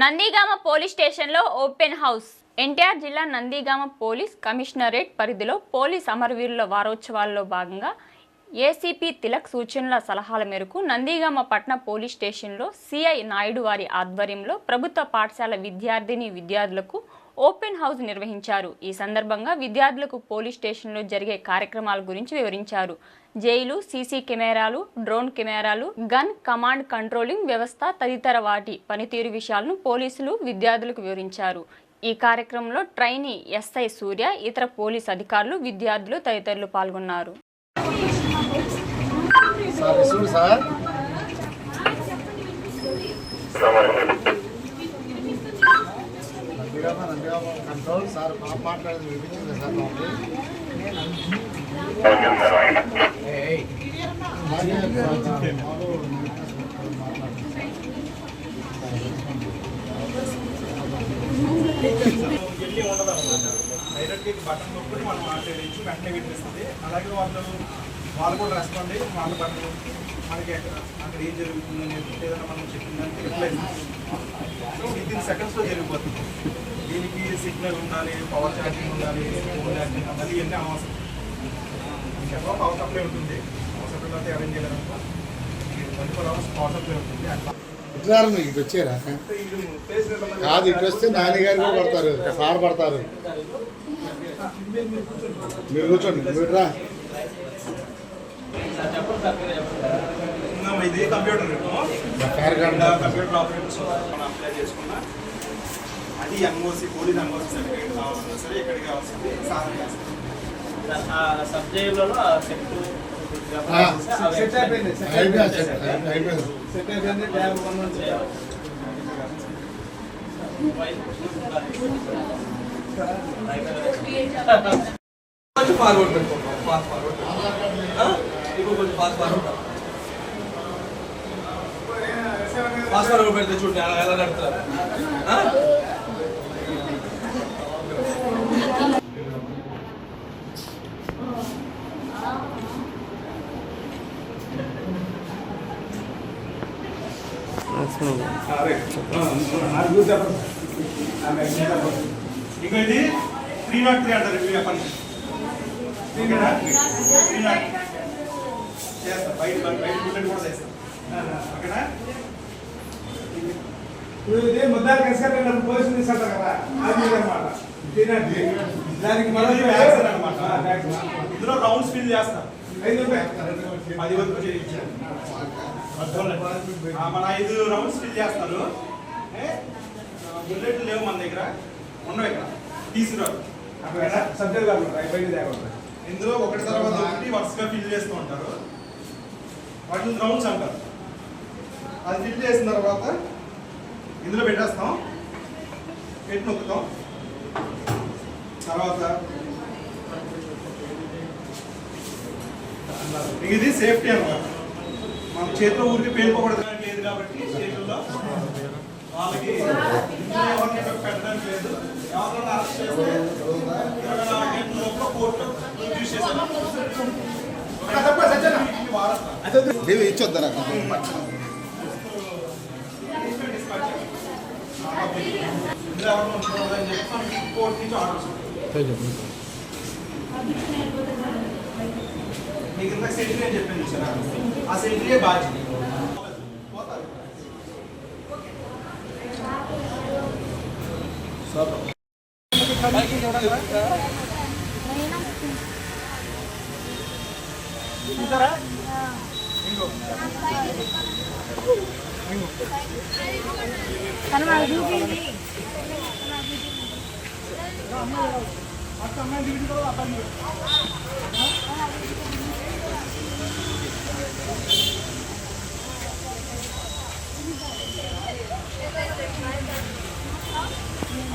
Nandigama police స్టేషన్లో open house. NTR జిల్లా Nandigama police commissionerate పరిధిలో పోలీస్ అమరవీరుల వారోత్సవాల్లో భాగంగా ఏసీపీ తిలక్ సూచనల సలహాల మేరకు నందిగామ పట్టణ పోలీస్ స్టేషన్లో సిఐ నాయుడు వారి ఆధ్వర్యంలో ప్రభుత్వ పాఠశాల విద్యార్థులకు ఓపెన్ హౌస్ నిర్వహించారు. ఈ సందర్భంగా విద్యార్థులకు పోలీస్ స్టేషన్లో జరిగే కార్యక్రమాల గురించి వివరించారు. జైలు, సీసీ కెమెరాలు, డ్రోన్ కెమెరాలు, గన్ కమాండ్ కంట్రోలింగ్ వ్యవస్థ తదితర వాటి పనితీరు విషయాలను పోలీసులు విద్యార్థులకు వివరించారు. ఈ కార్యక్రమంలో ట్రైనీ ఎస్ఐ సూర్య, ఇతర పోలీస్ అధికారులు, విద్యార్థులు తదితరులు పాల్గొన్నారు. కంట్రోల్ సార్ మాట్లాడేది వినిపించింది సార్ డైరెక్ట్గా బటన్ నొక్కుని మనం మాట్లాడచ్చు, వెంటనే వినిపిస్తుంది. అలాగే వాళ్ళు కూడా రెస్పాండ్ అయ్యి వాళ్ళ బటన్ మనకి అక్కడ ఏం జరుగుతుందని ఏదైనా మనం చెప్పిందంటే రిప్లై వితిన్ సెకండ్స్లో జరిగిపోతుంది. దీనికి సిగ్నల్ ఉండాలి, పవర్ ఛార్జింగ్ ఉండాలి, ఫోన్ ఛార్జింగ్ ఉండాలి, ఇవన్నీ అవసరం. ఇంకెవరో పవర్ సప్లై ఉంటుంది, పవర్ సప్లై అయితే అరేంజ్ చేయలేదనుకో 24 hours పవర్ సప్లై ఉంటుంది. అట్లా ఇటు వచ్చారా కాదు, ఇటు వస్తే నాన్నగారు కూడా పడతారు, సార్ పడతారు. మీరు కూర్చోండి, మీరు రా. ఇది కంప్యూటర్ కంప్యూటర్ ఆపరేటర్స్ మనం అప్లై చేసుకున్నా అది ఎంఓసి పోలీస్ ఎంఓసి సర్టిఫికేట్ కావాలన్నా సరే ఎక్కడికి కావాల్సింది సాధన చేస్తాం. సబ్జెక్టులలో ఫార్వర్డ్ పెట్టుకుంటాం. ఫాస్ట్ ఫార్వర్డ్ ఇప్పుడు కొంచెం ఫాస్ట్ ఫార్వర్డ్ పెడితే చూడండి ఎలా నడుపుతారు. ఇంకా ఇది 303 అంటారు. చెప్పండి చేస్తాం, బయట కూడా చేస్తాం. ఓకేనా? ఇదే ముద్దాలు కసిగా పోలీసులు తీసుకుంటారు కదా, అది అనమాట. దానికి ఇందులో రౌండ్స్ ఫిల్ చేస్తాం. 5 వరకు చేయించారు. మన 5 రౌండ్స్ ఫిల్ చేస్తారు. బుల్లెట్లు లేవు మన దగ్గర, ఉండవు ఇక్కడ తీసుకురావు. సబ్జెక్ట్ ఇందులో ఒకటి తర్వాత ఒకటి వరుసగా ఫిల్ చేస్తూ ఉంటారు. వాటిని రౌండ్స్ అంటారు. అది ఫిల్ చేసిన తర్వాత ఇందులో పెట్టేస్తాం, పెట్టి నొక్కుతాం. తర్వాత ఇది సేఫ్టీ అన్నమాట. మన చేతిలో ఊరికి పేరుకోకూడదు లేదు కాబట్టి చేతుల్లో వాళ్ళకి పెట్టడానికి లేదు. ఎవరైనా అరెస్ట్ చేస్తే 24 గంటల లోపల కోర్టులో రిలీజ్ చేస్తారు. ఇచ్చొద్దా కోర్టు నుంచి ఆర్డర్స్ మీకు ఇంత సెంట్రీ అని చెప్పాను చూసారా, ఆ సెంట్రీయే బాధ్యత.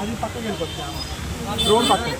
అది పక్కకి వెళ్ళిపోతుంది, డ్రోన్ పక్కకి.